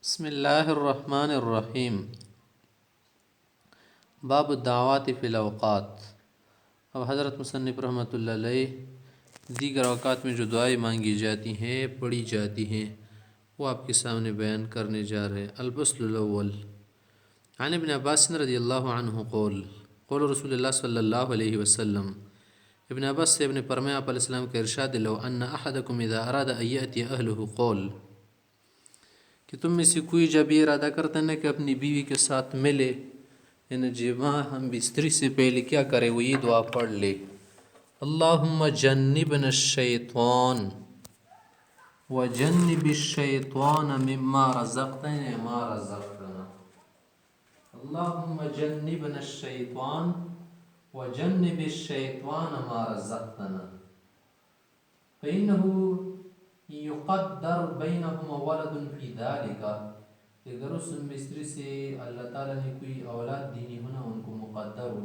بسم اللہ الرحمن الرحیم۔ باب الدعوات فی الاوقات۔ اب حضرت مصنف رحمۃ اللہ علیہ دیگر اوقات میں جو دعائیں مانگی جاتی ہیں، پڑھی جاتی ہیں، وہ آپ کے سامنے بیان کرنے جا رہے ہیں۔ الفصل الاول عن ابن عباس رضی اللہ عنہ قول رسول اللہ صلی اللہ علیہ وسلم۔ ابن عباس سے ابن فرمایا آپ علیہ السلام کا ارشاد لو ان احدکم اذا اراد ان یأتی اہلہ قول، کہ تم میں سے کوئی جب یہ ارادہ کرتا ہے کہ اپنی بیوی کے ساتھ ملے، یعنی جمع ہم بستری سے پہلے کیا کرے، وہ یہ دعا پڑھ لے: اللہم جنبنا الشیطان وجنب الشیطان مما رزقتنا ما رزقتنا، اللہم جنبنا الشیطان وجنب الشیطان ما رزقتنا، فإنه یقدر بینہما ولد فی ذالک، کہ اگر اس مستری سے اللہ تعالیٰ نے کوئی اولاد دینی ہونا ان کو مقدر ہو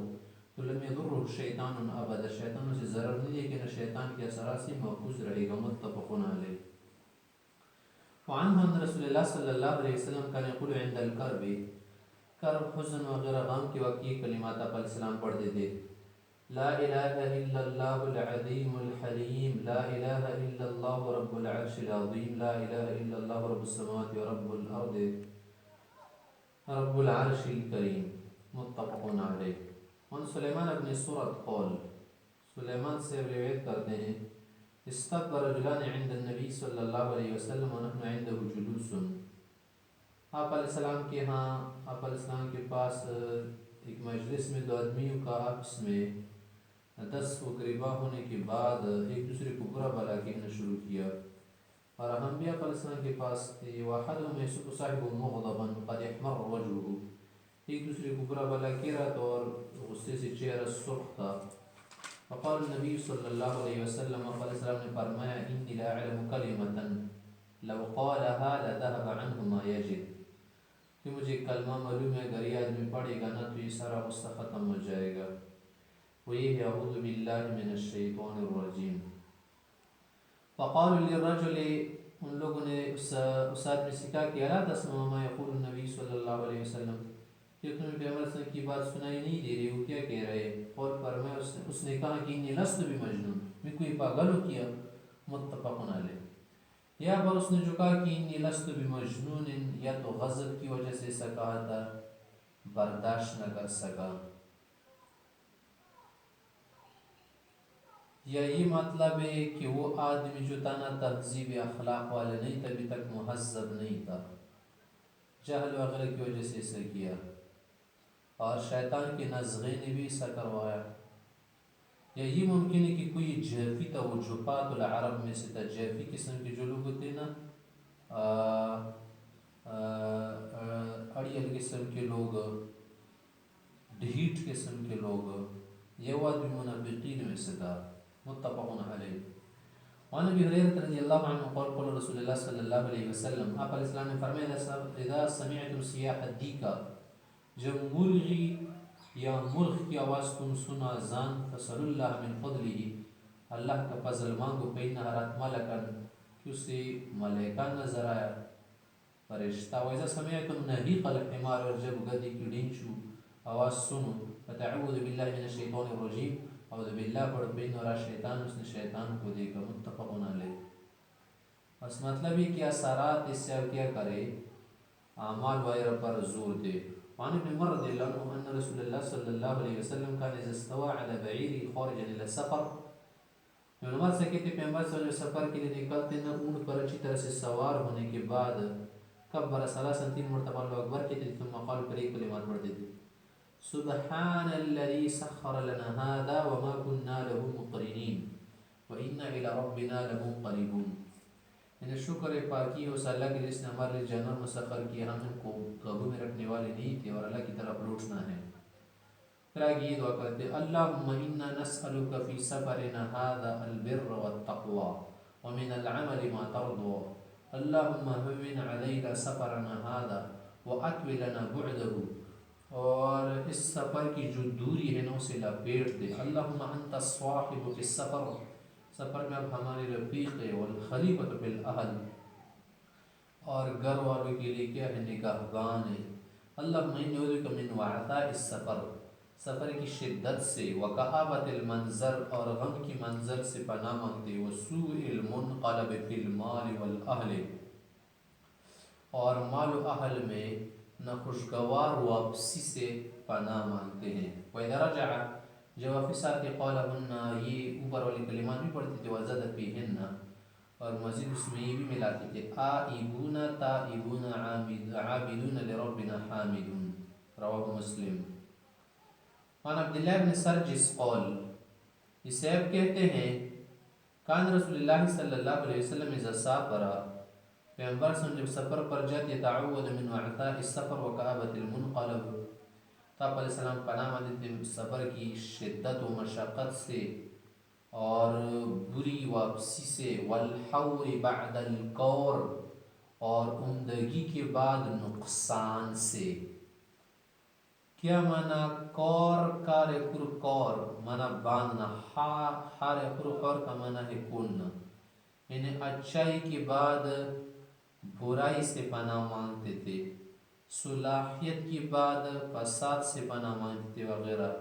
تو لم یضرہ شیطان ابدا، شیطان اسے ضرر نہیں دے، کہ شیطان کے اثرات سے محفوظ رہے گا۔ متفق علیہ۔ وعنہ ان رسول اللہ صلی اللہ علیہ وسلم کان یقول عند الکرب، کرب، حزن وغیرہ غم کے وقت یہ کلمات آپ علیہ السلام پڑھتے تھے: لا الہ الا اللہ العظیم الحلیم، لا الہ الا اللہ رب العرش العظیم، لا الہ الا اللہ رب السماوات ورب الارض رب العرش الکریم۔ متفق علیہ۔ ان سلیمان بن سورۃ قول، سلیمان سے روایت کرتے ہیں: استقبل رجلان عند النبی صلی اللہ علیہ وسلم ونحن عنده جلوس، آپ علیہ السلام کے ہاں، آپ علیہ السلام کے پاس ایک مجلس میں دو آدمیوں کا آپس میں 10 وقریبا ہونے کے بعد ایک دوسرے کو برا بھلا کہنا شروع کیا، اور ہم بھی آپ علیہ السلام کے پاس تھے۔ واحدهم يسب صاحبه مغضبا قد احمر وجهه، ایک دوسرے کو برا بھلا کہہ رہا تھا اور غصے سے چہرہ سرخ تھا۔ فقال النبی صلی اللہ علیہ وسلم، آپ علیہ السلام نے فرمایا: انی لا اعلم کلمة لو قالها لذهب عنه ما یجد، کہ مجھے کلمہ معلوم ہے اگر یہ آدمی پڑھے گا نا تو یہ سارا غصہ ختم ہو جائے گا، وہ یہ ہے اعوذ باللہ من الشیطان الرجیم۔ فقالوا للرجل، ان لوگوں نے اس آدمی سے کہا کہ الا تسمع ما یقول النبی صلی اللہ علیہ وسلم، کہ تمہیں پیغمبر صلی اللہ علیہ وسلم کی بات سنائی نہیں دے رہی، وہ کیا کہہ رہے ہیں؟ اور فرمایا اس نے کہا کہ انی لست بمجنون، میں کوئی پاگل ہو کیا؟ متفق علیہ۔ یا پر اس نے جو کہا کہ انی لست بمجنون، یا تو غضب کی وجہ سے ایسا کہا تھا، برداشت نہ کر سکا، یا یہ مطلب ہے کہ وہ آدمی جو تھا نا تہذیب اخلاق والا نہیں تھا، ابھی تک مہذب نہیں تھا، جہل وغیرہ کی وجہ سے ایسا کیا، اور شیطان کے نزغے نے بھی ایسا کروایا۔ یا یہ ممکن ہے کہ کوئی جیفی تھا، وہ جفات العرب میں سے تھا، جیفی قسم کے جو لوگ ہوتے نا، اڑیل قسم کے لوگ، ڈھیٹ قسم کے لوگ، یہ وہ آدمی منافقین میں سے تھا۔ متفق علیہ۔ وعن ابی ہریرہ رضی اللہ عنہ قال قال رسول اللہ صلی اللہ علیہ وسلم، آپ علیہ السلام نے فرمایا: اذا سمعتم صیاح الدیکا، جب مرغی یا مرغ کی آواز تم سنا، زان فسأل اللہ من فضلہ، اللہ کا فضل مانگو، فإنها رأت ملکا، کہ اسے ملائکہ نظر آیا، فرشتہ۔ وإذا سمعتم نهیق الحمار، اور جب گدی کی ڈینچو آواز سنو، فتعوذ باللہ من الشیطان الرجیم، اعوذ باللہ پڑھ، فإنہ رأى شیطان، اس نے شیطان کو دیکھا۔ متفق علیہ۔ بس مطلب یہ کہ اثرات اس سے کیا کرے، اعمال وغیرہ پر زور دے۔ وعن ابن عمر رضی اللہ عنہ ان رسول اللہ صلی اللہ علیہ وسلم كان اذا استوى على بعیره خارجا الى السفر، ابن عمر سے کہتے پیغمبر صلی اللہ علیہ وسلم سفر کے لیے نکلتے نا، اونٹ پر اچھی طرح سے سوار ہونے کے بعد کبر ثلاثا، 3 مرتبہ اللہ اکبر کہتے تھے، ثم قال، پر ایک کلمات پڑھتے تھے: سبحان الذي سخر لنا هذا وما كنا له مقرنين وإنا إلى ربنا لمنقلبون، یعنی شکر پاکی اس اللہ کے جس نے ہمارے لیے جانور مسخر کیا، ہم ان کو قابو میں رکھنے والے نہیں تھے اور اللہ کی طرف لوٹنا ہے۔ پھر آگے یہ دعا کرتے: اللهم إنا نسألك في سفرنا هذا البر والتقوى ومن العمل ما ترضى، اللهم هون علينا سفرنا هذا وأطوي لنا بعده، اور اس سفر کی جو دوری ہے نا اسے لپیٹ دے۔ اللهم انت الصاحب في السفر، سفر میں اب ہمارے رفیق ہے، والخلیفۃ فی الاہل، اور گھر والوں کے لیے کیا ہے؟ نگہبان ہے۔ اللہم انی اعوذ من وعثاء السفر، سفر کی شدت سے، وکآبۃ المنظر اور غم کی منظر سے پناہ مانگتے، وسوء المنقلب فی المال والاہل اور مال و اہل میں ناخوشگوار واپسی سے پناہ مانگتے ہیں۔ وَإِذَا رَجَعَ جب واپس آتے قَالَهُنَّ یہ اوپر والی کلمات بھی پڑھتے تھے، وَزَدَ فِيهِنَّ اور مزید اس میں یہ بھی ملاتے تھے، آئبون تائبون عابدون لربنا حامدون، رواہ مسلم۔ عن عبداللہ بن سرجس قول، یہ سیب کہتے ہیں کان رسول اللہ صلی اللہ علیہ وسلم اذا سافر، پیغمبر صلی اللہ علیہ وسلم جب سفر پر جاتے، تعوذ من وعثاء السفر وکآبۃ المنقلب، تو آپ علیہ السلام پناہ مانگتے تھے سفر کی شدت و مشقت سے اور بری واپسی سے، والحور بعد الکور اور عمدگی کے بعد نقصان سے۔ کیا معنی؟ کور کار پر کور معنی باندھنا، ہار پر خور کا معنی ہے کھولنا، یعنی اچھائی کے بعد برائی سے پناہ مانگتے تھے، صلاحیت کے بعد فساد سے پناہ مانگتے تھے وغیرہ،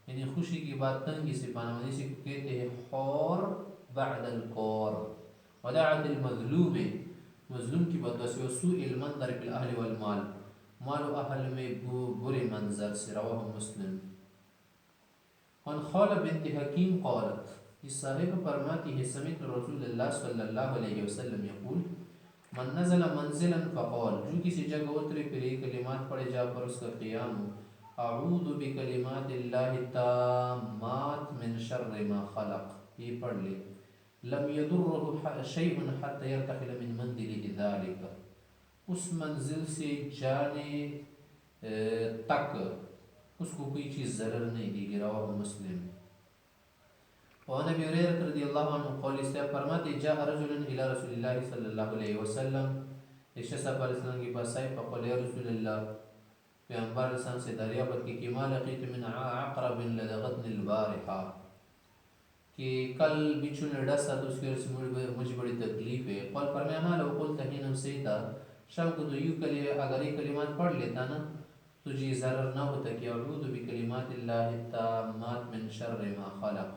یعنی خوشی کی بعد تنگی سے پناہ مانگتے، اسی کو کہتے ہیں خور بعد الکور۔ ودعوت المظلوم، مظلوم کی بدعا سے، وسوء المنظر فی الاہل والمال، مال و اہل میں برے منظر سے، رواہ مسلم۔ عن خولہ بنت حکیم قالت، اس صاحب فرماتی ہے سمعت رسول اللہ صلی اللہ علیہ وسلم یقول، من نزل منزلا فقال، جو کسی جگہ اترے پھر یہ کلمات پڑھے جا پر اس کا قیام ہو، اعوذ بکلمات اللہ التامات من شر ما خلق، یہ پڑھ لے، لم یضرہ شیء حتی یرتحل من منزلہ ذلک، اس منزل سے جانے تک اس کو کوئی چیز ضرر نہیں دی گی، رواہ مسلم۔ وعن ابی ہریرہ رضی اللہ عنہ قول، اس سے فرماتے جاء رجل الى رسول اللہ صلی اللہ علیہ وسلم، ایک شخص علیہ السلام کے پاس آئے، فقال یا رسول اللہ، پیغمبر علیہ السلام سے دریافت کی کہ ما لقیت من عقرب لدغتنی البارحہ، کہ کل بچھو نے ڈسا تو اس کی وجہ سے مجھے بڑی تکلیف ہے۔ قال فرمایا ما لو قلت حين امسيت، شام کو تو یوں اگر یہ کلمات پڑھ لیتا نا تجھے ضرر نہ ہوتا کہ اعوذ بکلمات اللہ التامات من شر ما خلق،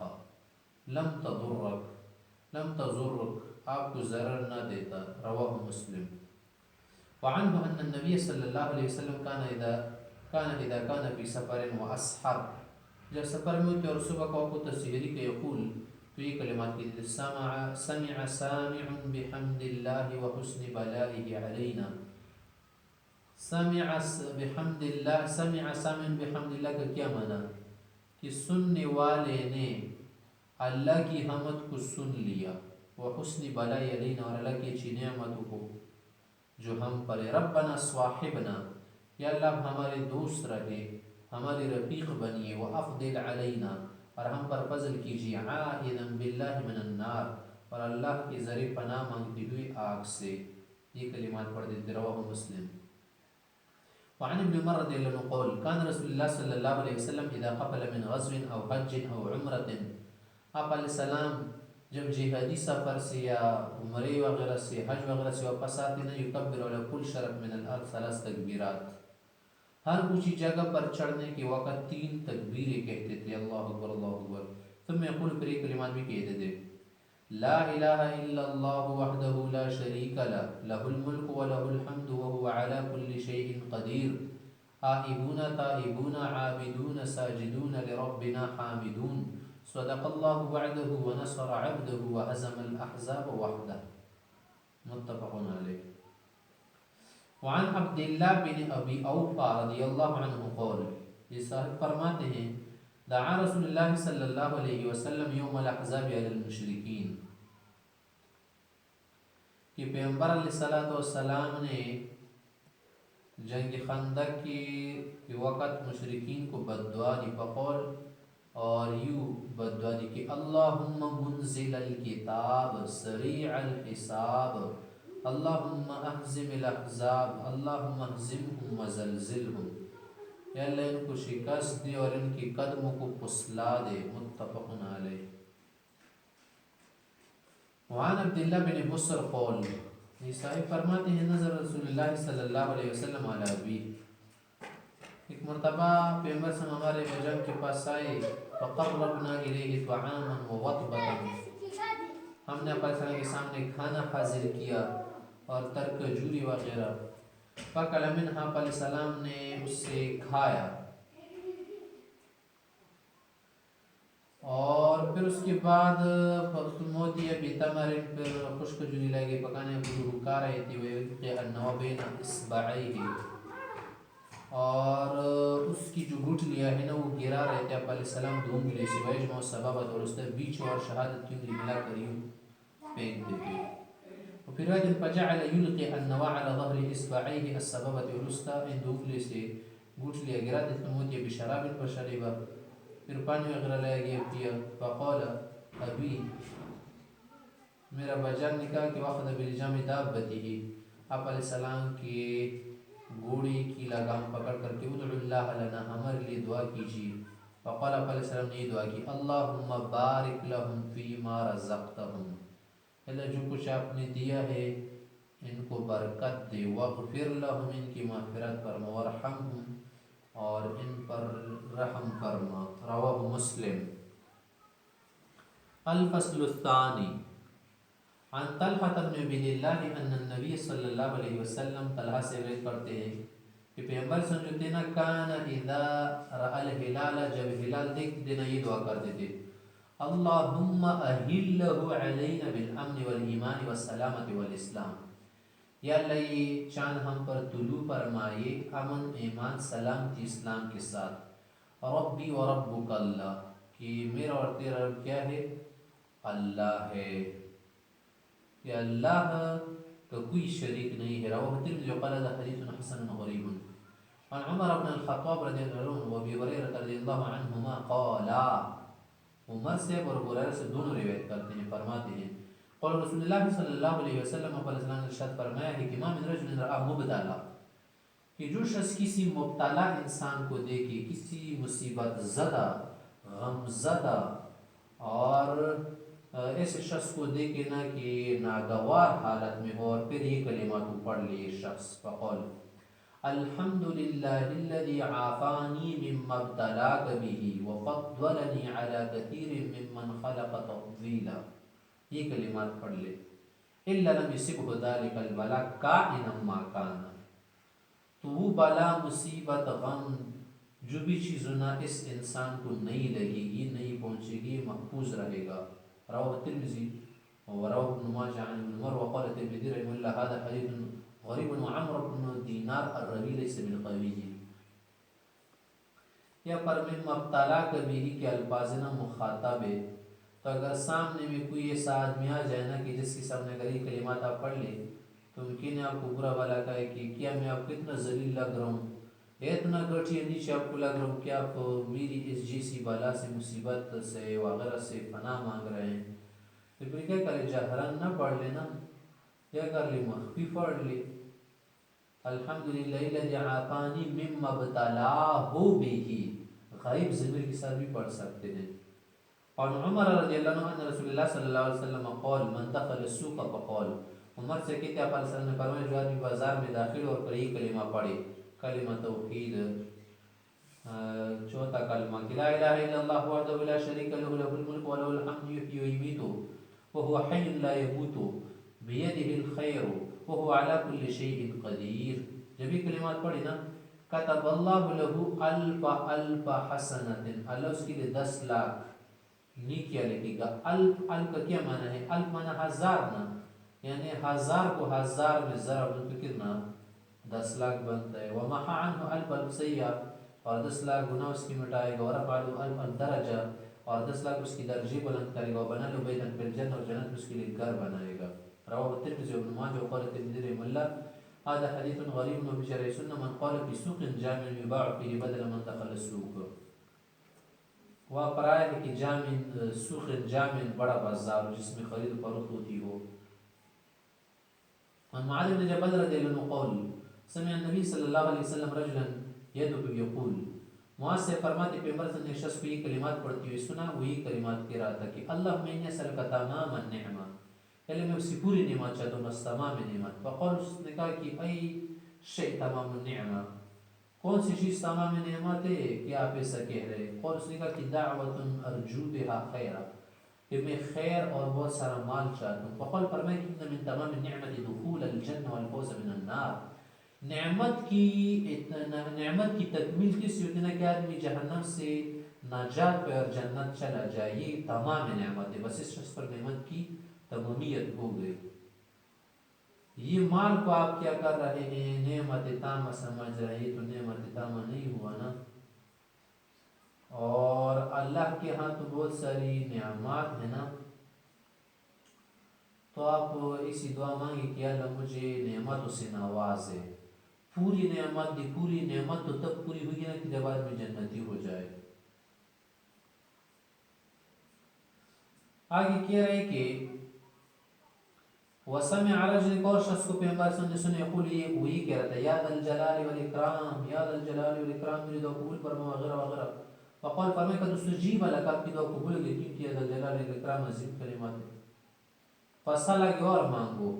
لم تضرک آپ کو ضرر نہ دیتا، رواہ مسلم۔ وعنہ ان النبی صلی اللہ علیہ وسلم اذا كان فی سفر واسحر، جب سفر میں ہوتے اور صبح کو آپ کو تسحیری کے یقول، تو یہ کلمات کی تھی، سمع سامع بحمد اللہ وحسن بلائہ علینا، سمع بحمد اللہ، سمع سامع بحمد اللہ کا کیا معنی؟ کہ سننے والے نے اللہ کی حمد کو سن لیا، وحسن بلائہ علینا اور اللہ کی اچھی نعمتوں کو جو ہم پر، ربنا صاحبنا، یا اللہ ہمارے دوست رہے، ہمارے رفیق بنیے، وافضل علینا اور ہم پر فضل کیجیے، عائذا باللہ من النار اور اللہ کے ذریعے پناہ مانگتے ہوئے آگ سے، یہ کلمات پڑھ دیتے، رواہ مسلم۔ وعن ابن عمر رضی اللہ عنہ قول، کان رسول اللہ صلی اللہ علیہ وسلم اذا قفل من غزو او حج او عمرۃ، آپ علیہ السلام جب جہادی سفر سے یا عمرے وغیرہ سے، حج وغیرہ سے واپس آتے نا، یکبر علی کل شرف من الارض ثلاث تکبیرات، ہر اونچی جگہ پر چڑھنے کے وقت 3 تکبیریں کہتے تھے، اللہ اکبر اللہ اکبر، ثم یقول، پھر یہ کلمات بھی کہتے تھے، لا الہ الا اللہ وحدہ لا شریک لہ، لہ الملک ولہ الحمد وہو علی کل شیء قدیر، آئبون تائبون عابدون ساجدون لربنا حامدون، صدق اللہ وعدہ ونصر عبدہ وہزم الاحزاب وحدہ، متفق علیہ۔ وعن عبداللہ بن ابی اوفا رضی اللہ عنہ قول، یہ صاحب فرماتے ہیں دعا رسول اللہ صلی اللہ علیہ وسلم یوم الاحزاب علی المشرکین، کہ پیغمبر علیہ السلام نے جنگ خندق کے وقت مشرکین کو بددعا دی، فقول اور یوں بددعا دی کہ اللہم منزل الکتاب سریع الحساب، اللہم اہزم الاحزاب، اللہم اہزمہم وزلزلہم، یا اللہ ان کو شکست دے اور ان کی قدموں کو پسلا دے، متفق علیہ۔ وعن عبداللہ بن بصر قول، یہ صاحب فرماتے ہیں نظر رسول اللہ صلی اللہ علیہ وسلم علی ابی، ایک مرتبہ پیغمبر صلی اللہ علیہ وسلم کے پاس آئے، فقربنا الیہ طعاما ووطبۃ، ہم نے اپنے صلی کے سامنے کھانا حاضر کیا اور ترک جوری وغیرہ، فکل منہا، علیہ السلام نے اس سے کھایا، اور پھر اس کے بعد موتی بتمر، پھر خشک جوری لگے پکانے کو رکا رہے تھے، ویلقی النوى بین اصبعیہ، اور اس کی جو گٹھلیاں ہے نا وہ گرا رہے تھے آپ علیہ السلام دو انگلی سے، ویجمع سبابت، اور اس نے بیچ اور شہادت کی انگلی ملا کر یوں پھینک دیتے، وفي رواية فجعل يلقي النوى على ظهر إصبعيه السبابة الوسطى، ان دو انگلی سے گٹھلیاں گرا دیتے، موتی بشراب فشربا، پھر پانی وغیرہ لے گیا پیا، فقال ابی، میرا بجان نے کہا کہ واخذ بلجام دابته، آپ علیہ السلام کے گھوڑے کی لگام پکڑ کر کے، ادعو اللہ لنا، ہمارے لیے دعا کیجیے، فقال آپ علیہ السلام نے یہ دعا کی، اللہم بارک لہم فیما رزقتہم، اللہ جو کچھ آپ نے دیا ہے ان کو برکت دے، واغفر لہم، ان کی مغفرت فرما، وارحمہم، اور ان پر رحم فرما، رواہ مسلم۔ الفصل الثانی، عن طلحة بن عبید اللہ ان النبی صلی اللہ علیہ وسلم، طلحہ سے روایت کرتے ہیں کہ پیغمبر صلی اللہ علیہ وسلم کان اذا رأى الہلال، جب ہلال دیکھتے تھے نا یہ دعا کرتے تھے، اللہم اہلہ علینا بالامن والایمان والسلامة والاسلام، یا اللہ یہ چاند ہم پر طلوع فرمائے امن، ایمان، سلامتی، اسلام کے ساتھ، ربی و ربک اللہ، کہ میرا اور تیرا رب کیا ہے؟ اللہ ہے، کہ اللہ کا کوئی شریک نہیں ہے، رواہ الترمذی وقال هذا حدیث حسن غریب۔ عن عمر بن الخطاب رضی اللہ عنہ وابی ہریرہ رضی اللہ عنہما قالا، عمر سے اور ابو ہریرہ سے دونوں روایت کرتے ہیں، فرماتے ہیں قال رسول اللہ صلی اللہ علیہ وسلم، علیہ وسلم نے ارشاد فرمایا ہے کہ ما من رجل رأى مبتلا، کہ جو شخص کسی مبتلا انسان کو دیکھے، کسی مصیبت زدہ، غم زدہ، اور ایسے شخص کو دیکھے نا کہ ناگوار حالت میں ہو، اور پھر یہ کلمات کو پڑھ لے یہ شخص، فقال الحمد للہ الذی عافانی مما ابتلاک به وفضلنی علی کثیر ممن خلق تفضیلا، یہ کلمات پڑھ لے، الا لم یصبہ ذلک البلاء کائنا ما کان، تو وہ بلا، مصیبت، غم، جو بھی چیزوں نہ اس انسان کو نہیں لگے گی، نہیں پہنچے گی، محفوظ رہے گا، رواه الترمذی ورواه ابن ماجه عن ابن عمر وقال الترمذي رحمه الله هذا حديث غریب، وعمر بن دینار الروی ليس بالقوی، یا پر من مبتلا کبھی کے الفاظ نا مخاطب ہے، تو اگر سامنے میں کوئی ایسا آدمی آ جائے نا کہ جس کے سامنے اگر یہ کلمات آپ پڑھ لیں تو ممکن ہے آپ کو برا بھلا کہے کہ کیا میں آپ کو اتنا ذلیل لگ رہا ہوں، اتنا گٹھیا نیچے آپ کو لگ رہا ہوں کہ آپ میری اس جیسی بلا سے، مصیبت سے وغیرہ سے پناہ مانگ رہے ہیں، تو پھر کیا کرے؟ جہرن نہ پڑھ لینا، کیا کر لے؟ مخفی پڑھ لے، الحمدللہ الذی عافانی مما ابتلاہ بہ، غائب ضمیر کے ساتھ بھی پڑھ سکتے ہیں۔ اور عمر رضی اللہ عنہ ان رسول اللہ صلی اللہ علیہ وسلم قال من دخل السوق فقال، عمر سے کہتے آپ علیہ السلام نے فرمایا جو آدمی بازار میں داخل اور پر یہ کلمہ پڑھے، کلمہ توحید، چوتھا کلمہ کہ لا الہ الا اللہ وحدہ لا شریک لہ لہ الملک وله الحمد یحیی ویمیت وهو حی لا یموت بیدہ الخیر وهو علی کل شیء قدیر، جب یہ کلمات پڑھی نا کتب اللہ لہ الف الف حسنۃ، اللہ اس کے لیے 10 لاکھ نیکیاں لکھے گا۔ الف، الف کا کیا معنی ہے؟ الف معنی ہزار نا، یعنی ہزار کو ہزار میں ضرب تو کتنا؟ 10 لاکھ بنتا ہے۔ ومحا عنہ الف الف سیئہ، اور 10 لاکھ گناہ اس کی مٹائے گا۔ ورفع له الف الف درجہ، اور 10 لاکھ اس کی درجے بلند کرے گا۔ وبنى له بیتا فی الجنہ، اور جنت میں اس کے لیے گھر بنائے گا۔ رواه الترمذی وابن ماجہ وقال الترمذی رحمہ اللہ هذا حدیث غریب وفی شرح سنہ من قال فی سوق جامع یباع فیہ بدل من دخل السوق، وہاں پر آیا ہے کہ جامع، سوق جامع بڑا بازار جس میں خرید و فروخت ہوتی ہو۔ عن معاذ بن جبل رضی اللہ عنہ قول سمع النبی صلی اللہ علیہ وسلم رجلا یدعو یقول، معاذ سے فرماتے پیغمبر صلی اللہ علیہ وسلم نے شخص کو یہ کلمات پڑھتی ہوئی سنا، وہ یہ کلمات کہہ رہا تھا کہ اللہم انی اسألک تمام النعمہ، یعنی میں اس کی پوری نعمت چاہتا ہوں، بس تمام نعمت. فقال اس نے کہا کہ ای شیء تمام النعمہ، کون سی چیز تمام نعمت ہے کہ آپ ایسا کہہ رہے ہیں؟ قال اس نے کہا کہ دعوت ارجو بها خیرا، کہ میں خیر اور بہت سارا مال چاہتا ہوں. فقال فرمائے کہ ان من تمام النعمت دخول الجنہ والفوز من النار، نعمت کی تکمیل کس ہوتی ہے کہ آدمی جہنم سے نجات پہ اور جنت چلا جائے. یہ تمام نعمت ہے، بس اس شخص پر نعمت کی تمامیت ہو گئی. یہ مال کو آپ کیا کر رہے ہیں؟ نعمت تامہ سمجھ رہے ہیں، تو نعمت تامہ نہیں ہوا نا. اور اللہ کے ہاں تو بہت ساری نعمات ہیں نا، تو آپ اسی دعا مانگے کہ اللہ مجھے نعمتوں سے نوازے. پوری نعمت دی، پوری نعمت تو تب پوری ہوگی نا کہ جب آدمی جنتی ہو جائے. آگے کہہ رہے کہ وسمع رجل، ایک اور شخص کو پیغمبر صلی اللہ علیہ وسلم نے سنے، یقول، یہ وہی کہہ رہا تھا، یا ذا الجلال والاکرام، یا ذا الجلال والاکرام، میری دعا قبول فرما وغیرہ وغیرہ. فقال فرمائے قد استجیب لک، آپ کی دعا قبول ہوئی، کیونکہ یا ذا الجلال والاکرام عظیم کلمات ہے. فصل آگے اور مانگو.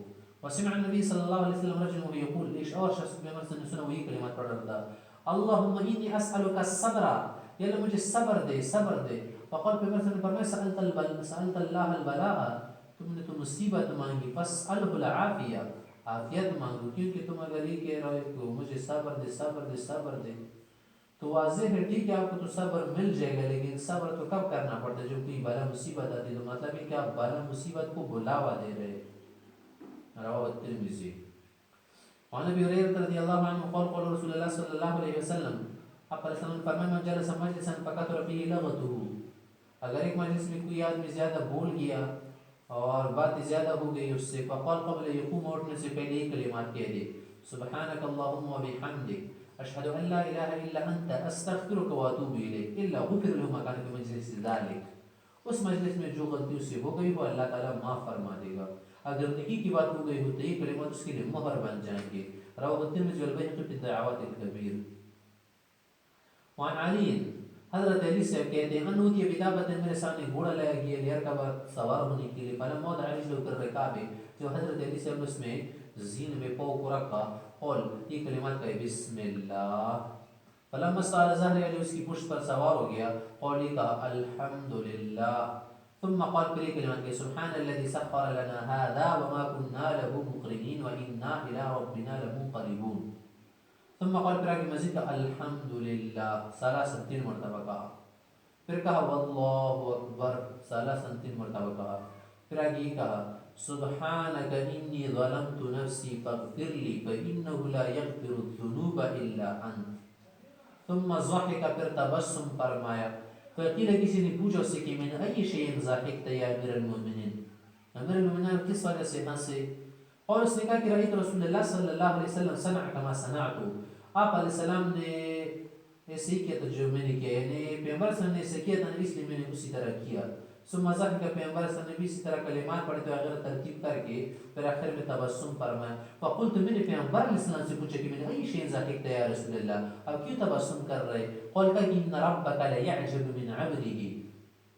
وسمع النبی صلی اللہ علیہ وسلم رجل وهو یقول، ایک اور شخص کو پیغمبر صلی اللہ علیہ وسلم نے سنا وہی کلمات پڑھ رہا تھا، اللہم انی اسألک الصبر، یا اللہ مجھے صبر دے، صبر دے. فقال پیغمبر صلی اللہ علیہ وسلم فرمائے سألت اللہ البلاء، تم نے تو مصیبت مانگی، فاسألہ العافیہ، عافیت مانگو. کیونکہ تم اگر یہ کہہ رہے ہو کہ مجھے صبر دے، صبر دے، صبر دے، تو واضح ہے ٹھیک ہے آپ کو تو صبر مل جائے گا، لیکن صبر تو کب کرنا پڑتا ہے؟ جب کوئی بلا مصیبت آتی، تو مطلب ہے کہ آپ بلا مصیبت کو بلاوا دے رہے. رواه الترمذی. وعن ابی ہریرہ رضی اللہ عنہ قال قال رسول اللہ صلی اللہ علیہ وسلم، آپ علیہ السلام نے فرمایا من جلس مجلسا فکثر فیہ لغته، اگر ایک مجلس میں کوئی آدمی زیادہ بول گیا اور باتیں زیادہ ہو گئی اس سے، فقال قبل یقوم، اٹھنے سے پہلے یہ کلمات کہہ دے، سبحانک اللہم وبحمدک اشہد ان لا الہ الا انت استغفرک واتوب الیک الا غفر له ما کان فی مجلس ذلک، اس مجلس میں جو غلطی اس سے ہو گئی وہ اللہ تعالیٰ معاف فرما دے گا. اگر نکی کی بات ہو گئی ہو تو یہ کلمات اس کے لیے مہر بن جائیں گے. رواه الترمذی والبیہقی فی الدعوات الکبیر. وعن علی، حضرت علی سے کہتے ہیں انہو کی بدابت، میرے سامنے گھوڑا لایا گیا لیرکب، سوار ہونے کے لیے، فلما وضع رجلہ فی الرکاب، جو حضرت علی سے اس میں زین میں پاؤں کو رکھا، قول یہ کلمات کہے بسم اللہ. فلما استوى ظهر، علی اس کی پشت پر سوار ہو گیا، قول یہ کہا الحمدللہ. ثم قال پھر یہ کلمات کہ سبحان الذي سخر لنا هذا وما كنا له مقرنين وإنا إلى ربنا لمنقلبون. ثم قال پھر آگے مزید کہا الحمدللہ ثلاثا، 3 مرتبہ کہا. پھر کہا واللہ اکبر ثلاثا، 3 مرتبہ کہا. پھر آگے یہ کہا سبحانک انی ظلمت نفسی فاغفر لی فإنه لا يغفر الذنوب إلا أنت. ثم ضحک، پھر تبسم فرمایا. فقیل، کسی نے پوچھا اس سے کہ من ای شیء ضحکت یا امیر المؤمنین، امیر المؤمنین کس وجہ سے ہنسے؟ اور اس نے کہا کہ رأیت رسول اللہ صلی اللہ علیہ وسلم صنع کما صنعت، آپ علیہ السلام نے ایسے ہی کیا تھا جو میں نے کیا، یعنی پیغمبر صلی اللہ علیہ وسلم نے ایسے کیا تھا اس لیے میں نے اسی طرح کیا. ثم ضحک، پیغمبر صلی اللہ علیہ وسلم نے بھی اسی طرح کلمات پڑھتے ہوئے اگر ترتیب کر کے پھر آخر میں تبسم فرمایا. فقلت، میں نے پیغمبر علیہ السلام سے پوچھا کہ من ای شیء ضحکت یا رسول اللہ، اب کیوں تبسم کر رہے؟ قال کہ ان ربک لیعجب من عبده،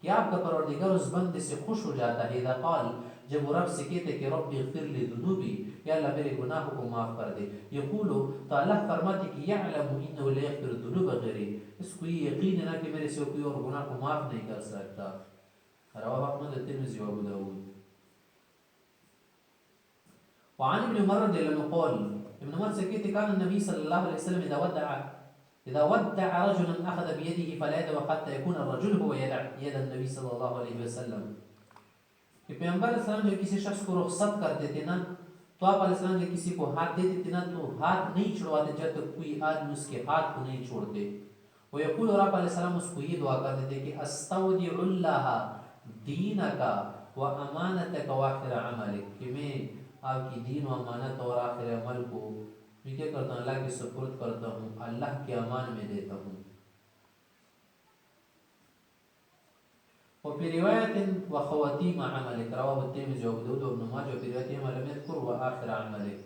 کہ آپ کا پروردگار اس بندے سے خوش ہو جاتا ہے، اذا قال، جب وہ رب سے کہتے کہ رب اغفر لی ذنوبی، یا اللہ میرے گناہوں کو معاف کر دے. یقولو، تو اللہ فرماتے کہ یعلم انه لا یغفر الذنوب غیری، اس کو یہ یقین ہے نا کہ میرے سے کوئی اور گناہ کو معاف نہیں کر سکتا. رواه احمد الترمذی و ابو داود. وعن ابن عمر رضی اللہ عنہ قال، ابن عمر سے کہتے کان النبی صلی اللہ علیہ وسلم اذا ودع رجلا اخذ بيده فلا يدع حتى يكون الرجل هو يد النبي صلی اللہ علیہ وسلم، کہ پیغمبر علیہ السلام جو کسی شخص کو رخصت کرتے تھے نا، تو آپ علیہ السلام جو کسی کو ہاتھ دیتے تھے نا، تو ہاتھ نہیں چھڑواتے جب تک کوئی آدمی اس کے ہاتھ کو نہیں چھوڑتے. وہ یقول، اور آپ علیہ السلام اس کو یہ دعا کرتے تھے کہ استودع اللہ دینک و امانتک و آخر عملک، کہ میں آپ کی دین و امانت اور آخر عمل کو میں کیا کرتا ہوں؟ اللہ کے سپرد کرتا ہوں، اللہ کے امان میں دیتا ہوں. وفي رواية وخواتيم عملك، رواه الترمذي وابو داود وابن ماجه، وفي روايتهما لم يذكر وآخر عملك.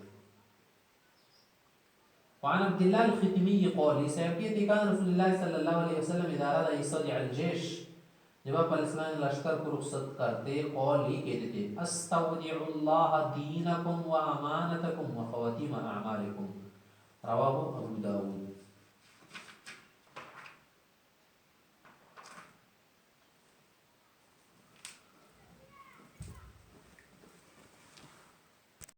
وعن عبد الله الختمي قال، سيبقيت كان رسول الله صلى الله عليه وسلم إذا أراد يستودع الجيش، جب آپ علیہ السلام لشکر کو رخصت کرتے قول ہی کہتے تھے استودع اللہ دینکم و امانتکم و خواتیم اعمالکم، رواہ ابو داود۔